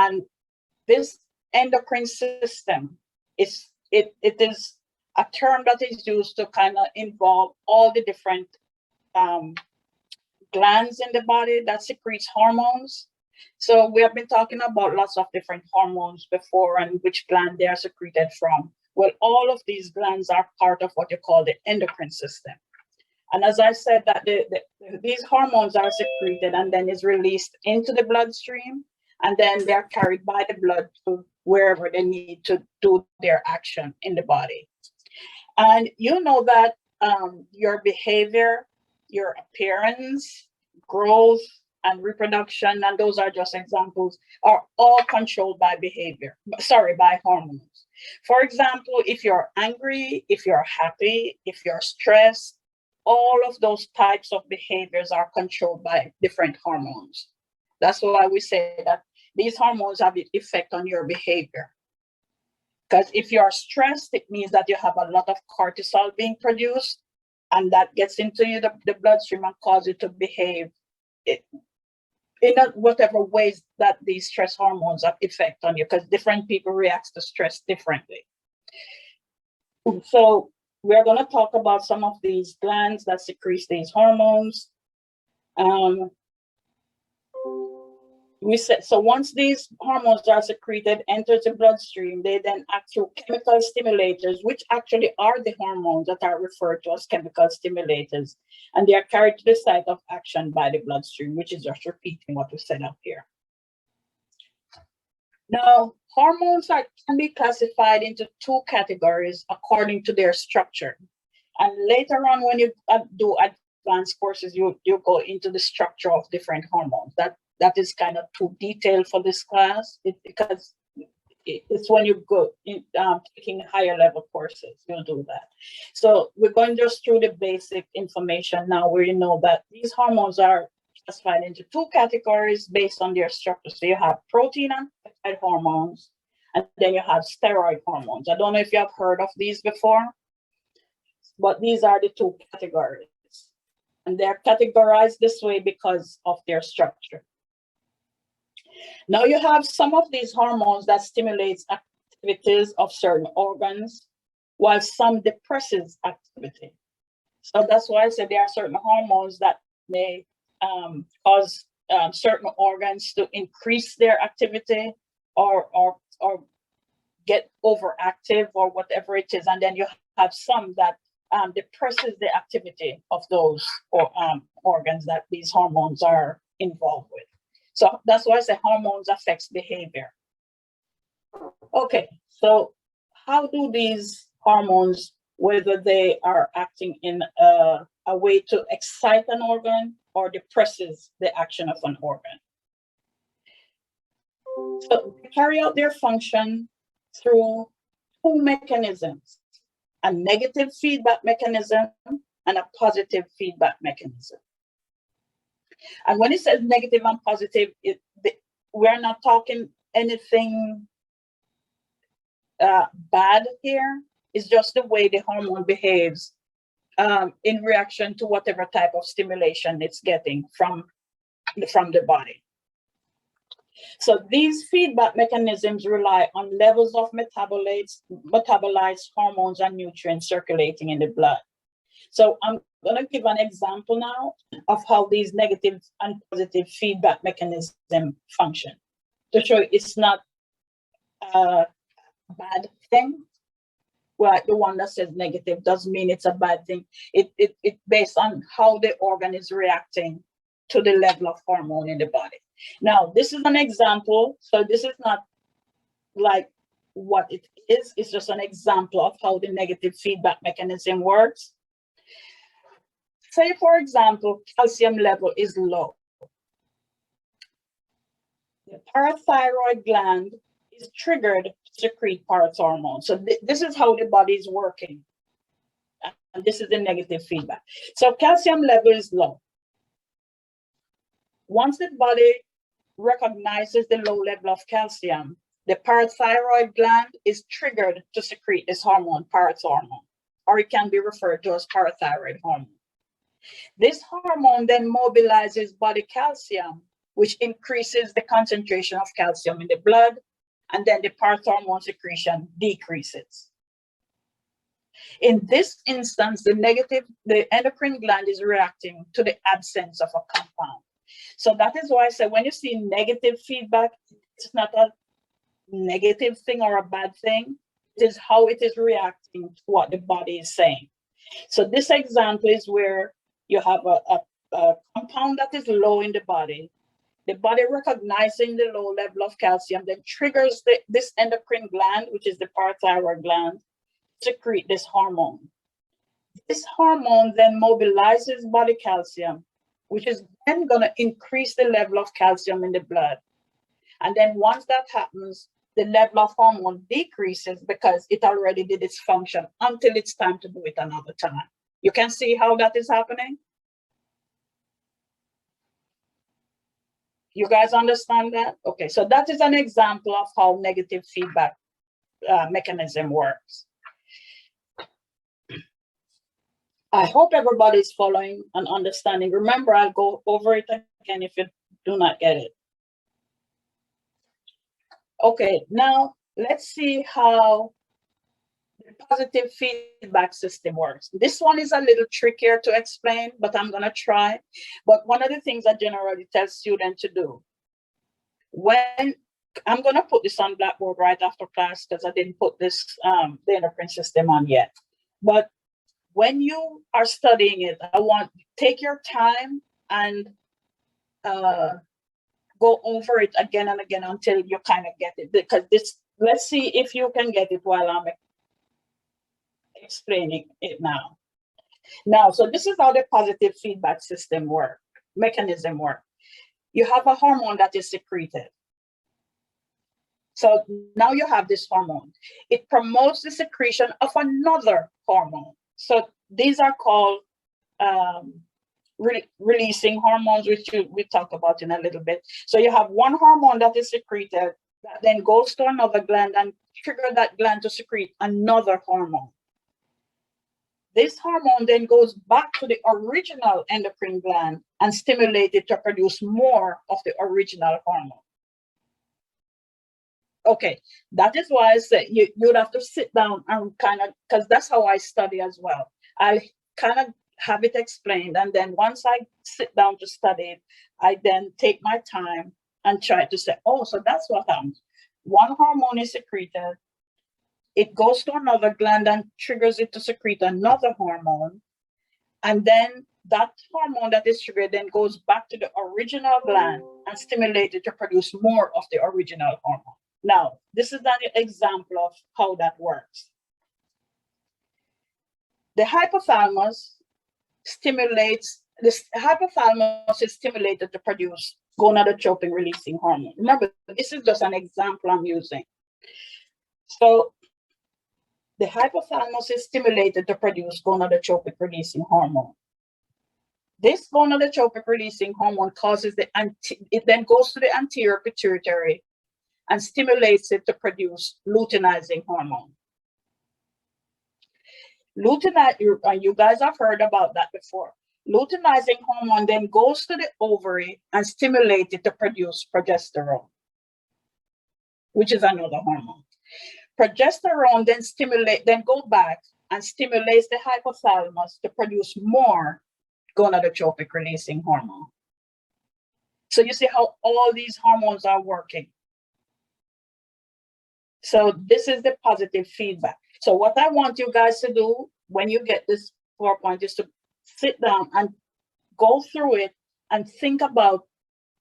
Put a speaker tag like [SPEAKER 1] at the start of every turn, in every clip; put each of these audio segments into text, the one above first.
[SPEAKER 1] And this endocrine system it is a term that is used to kind of involve all the different glands in the body that secretes hormones. So we have been talking about lots of different hormones before and which gland they are secreted from. Well, all of these glands are part of what you call the endocrine system. And as I said, that these hormones are secreted and then is released into the bloodstream, and then they're carried by the blood to wherever they need to do their action in the body. And you know that your behavior, your appearance, growth, and reproduction, and those are just examples, are all controlled by by hormones. For example, if you're angry, if you're happy, if you're stressed, all of those types of behaviors are controlled by different hormones. That's why we say that these hormones have an effect on your behavior. Because if you're stressed, it means that you have a lot of cortisol being produced, and that gets into the bloodstream and causes you to behave in whatever ways that these stress hormones have effect on you, because different people react to stress differently. So we're going to talk about some of these glands that secrete these hormones. We said, so once these hormones are secreted, enters the bloodstream, they then act through chemical stimulators, which actually are the hormones that are referred to as chemical stimulators. And they are carried to the site of action by the bloodstream, which is just repeating what we said up here. Now, hormones can be classified into two categories according to their structure. And later on, when you do advanced courses, you go into the structure of different hormones. That is kind of too detailed for this class because it's when you go in, taking higher level courses, you'll do that. So we're going just through the basic information now where you know that these hormones are classified into two categories based on their structure. So you have protein and peptide hormones, and then you have steroid hormones. I don't know if you have heard of these before, but these are the two categories. And they're categorized this way because of their structure. Now you have some of these hormones that stimulates activities of certain organs, while some depresses activity. So that's why I said there are certain hormones that may cause certain organs to increase their activity or get overactive or whatever it is. And then you have some that depresses the activity of those organs that these hormones are involved with. So that's why I say hormones affects behavior. Okay, so how do these hormones, whether they are acting in a way to excite an organ or depresses the action of an organ? So they carry out their function through two mechanisms, a negative feedback mechanism and a positive feedback mechanism. And when it says negative and positive, we're not talking anything bad here. It's just the way the hormone behaves in reaction to whatever type of stimulation it's getting from the body. So these feedback mechanisms rely on levels of metabolites, hormones, and nutrients circulating in the blood. So I'm going to give an example now of how these negative and positive feedback mechanisms function to show it's not a bad thing. Well, the one that says negative doesn't mean it's a bad thing. It's based on how the organ is reacting to the level of hormone in the body. Now, this is an example. So this is not like what it is. It's just an example of how the negative feedback mechanism works. Say, for example, calcium level is low. The parathyroid gland is triggered to secrete parathormone. So this is how the body is working. And this is the negative feedback. So calcium level is low. Once the body recognizes the low level of calcium, the parathyroid gland is triggered to secrete this hormone, parathormone, or it can be referred to as parathyroid hormone. This hormone then mobilizes body calcium which increases the concentration of calcium in the blood, and then the parathyroid secretion decreases. In this instance, the endocrine gland is reacting to the absence of a compound. So that is why I say when you see negative feedback, it's not a negative thing or a bad thing. It is how it is reacting to what the body is saying. So this example is where you have a compound that is low in the body recognizing the low level of calcium, then triggers this endocrine gland, which is the parathyroid gland, to secrete this hormone. This hormone then mobilizes body calcium, which is then going to increase the level of calcium in the blood. And then once that happens, the level of hormone decreases because it already did its function until it's time to do it another time. You can see how that is happening? You guys understand that? Okay, so that is an example of how negative feedback mechanism works. I hope everybody's following and understanding. Remember, I'll go over it again if you do not get it. Okay, now let's see how the positive feedback system works. This one is a little trickier to explain, but I'm going to try. But one of the things I generally tell students to do, when I'm going to put this on Blackboard right after class because I didn't put this the endocrine system on yet. But when you are studying it, I want take your time and go over it again and again until you kind of get it. Because this, let's see if you can get it while I'm explaining it now. So this is how the positive feedback system mechanism work. You have a hormone that is secreted. So now you have this hormone. It promotes the secretion of another hormone. So these are called releasing hormones, which we talk about in a little bit. So you have one hormone that is secreted that then goes to another gland and trigger that gland to secrete another hormone. This hormone then goes back to the original endocrine gland and stimulates it to produce more of the original hormone. Okay, that is why I say you'd have to sit down and kind of, because that's how I study as well. I'll kind of have it explained, and then once I sit down to study it, I then take my time and try to say, oh, so that's what happens. One hormone is secreted, it goes to another gland and triggers it to secrete another hormone, and then that hormone that is triggered then goes back to the original gland and stimulates it to produce more of the original hormone. Now, this is an example of how that works. The hypothalamus is stimulated to produce gonadotropin releasing hormone. Remember, this is just an example I'm using. So the hypothalamus is stimulated to produce gonadotropin releasing hormone. This gonadotropin releasing hormone causes it then goes to the anterior pituitary and stimulates it to produce luteinizing hormone. You guys have heard about that before. Luteinizing hormone then goes to the ovary and stimulates it to produce progesterone, which is another hormone. Progesterone then go back and stimulates the hypothalamus to produce more gonadotropin releasing hormone. So you see how all these hormones are working. So this is the positive feedback. So what I want you guys to do when you get this PowerPoint is to sit down and go through it and think about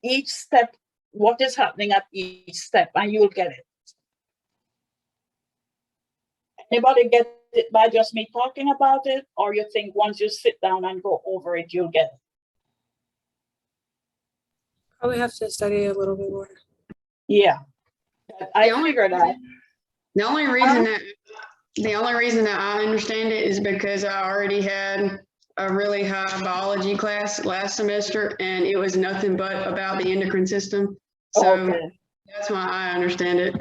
[SPEAKER 1] each step, what is happening at each step, and you'll get it. Anybody get it by just me talking about it, or you think once you sit down and go over it, you'll get it?
[SPEAKER 2] Probably have to study a little bit more.
[SPEAKER 1] Yeah, I figured that.
[SPEAKER 3] The only reason that I understand it is because I already had a really high biology class last semester, and it was nothing but about the endocrine system. So okay. That's why I understand it.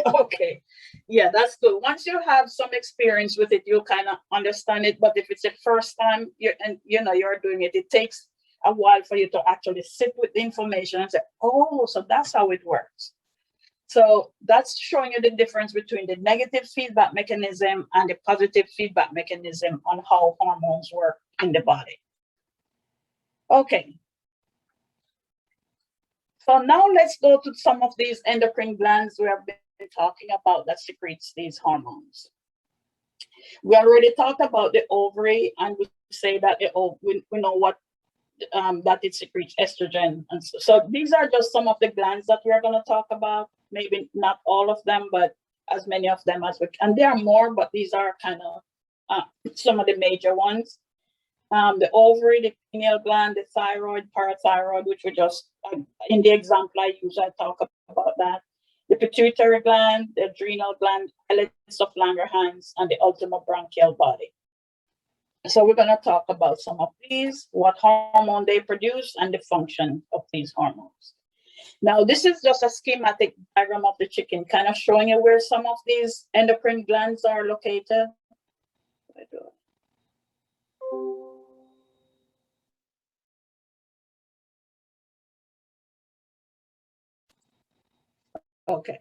[SPEAKER 1] Okay. Yeah, that's good. Once you have some experience with it, you'll kind of understand it. But if it's the first time you're doing it, it takes a while for you to actually sit with the information and say, oh, so that's how it works. So that's showing you the difference between the negative feedback mechanism and the positive feedback mechanism on how hormones work in the body. Okay. So now let's go to some of these endocrine glands we have been talking about that secretes these hormones. We already talked about the ovary, and we say that we know what that it secretes estrogen. And so these are just some of the glands that we are going to talk about. Maybe not all of them, but as many of them as we can. And there are more, but these are kind of some of the major ones. The ovary, the pineal gland, the thyroid, parathyroid, which we just, in the example I use, I talk about that. The pituitary gland, the adrenal gland, islets of Langerhans, and the ultimobranchial body. So we're going to talk about some of these, what hormone they produce, and the function of these hormones. Now, this is just a schematic diagram of the chicken, kind of showing you where some of these endocrine glands are located. Okay.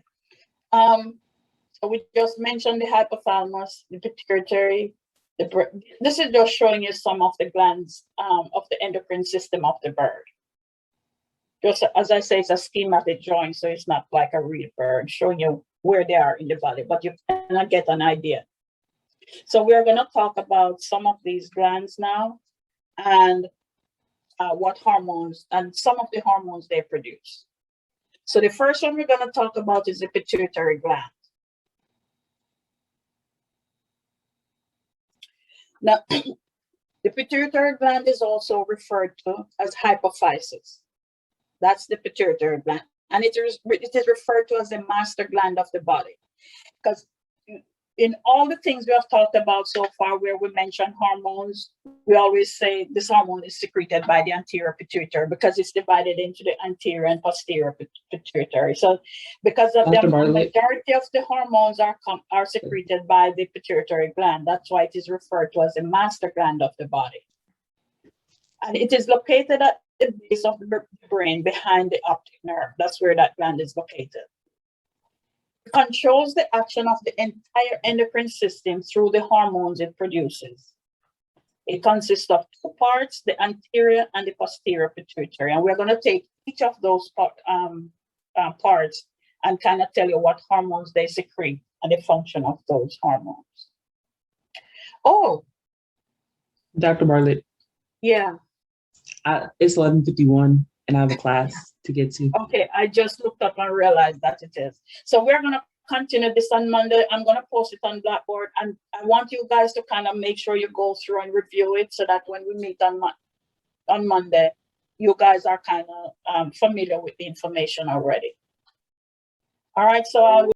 [SPEAKER 1] So we just mentioned the hypothalamus, the pituitary. This is just showing you some of the glands of the endocrine system of the bird. Just as I say, it's a schematic drawing, so it's not like a real bird showing you where they are in the body, but you cannot get an idea. So we're going to talk about some of these glands now and what hormones and some of the hormones they produce. So the first one we're going to talk about is the pituitary gland. Now, the pituitary gland is also referred to as hypophysis. That's the pituitary gland. And it is referred to as the master gland of the body. Because in all the things we have talked about so far, where we mention hormones, we always say this hormone is secreted by the anterior pituitary because it's divided into the anterior and posterior pituitary. So because of the majority of the hormones are secreted by the pituitary gland, that's why it is referred to as the master gland of the body. And it is located at the base of the brain behind the optic nerve. That's where that gland is located. It controls the action of the entire endocrine system through the hormones it produces. It consists of two parts, the anterior and the posterior pituitary. And we're going to take each of those parts and kind of tell you what hormones they secrete and the function of those hormones. Oh.
[SPEAKER 4] Dr. Bartlett.
[SPEAKER 1] Yeah.
[SPEAKER 4] It's 11:51 and I have a class to get to.
[SPEAKER 1] Okay, I just looked up and realized that it is. So we're going to continue this on Monday. I'm going to post it on Blackboard, and I want you guys to kind of make sure you go through and review it so that when we meet on Monday, you guys are kind of familiar with the information already. All right, so I will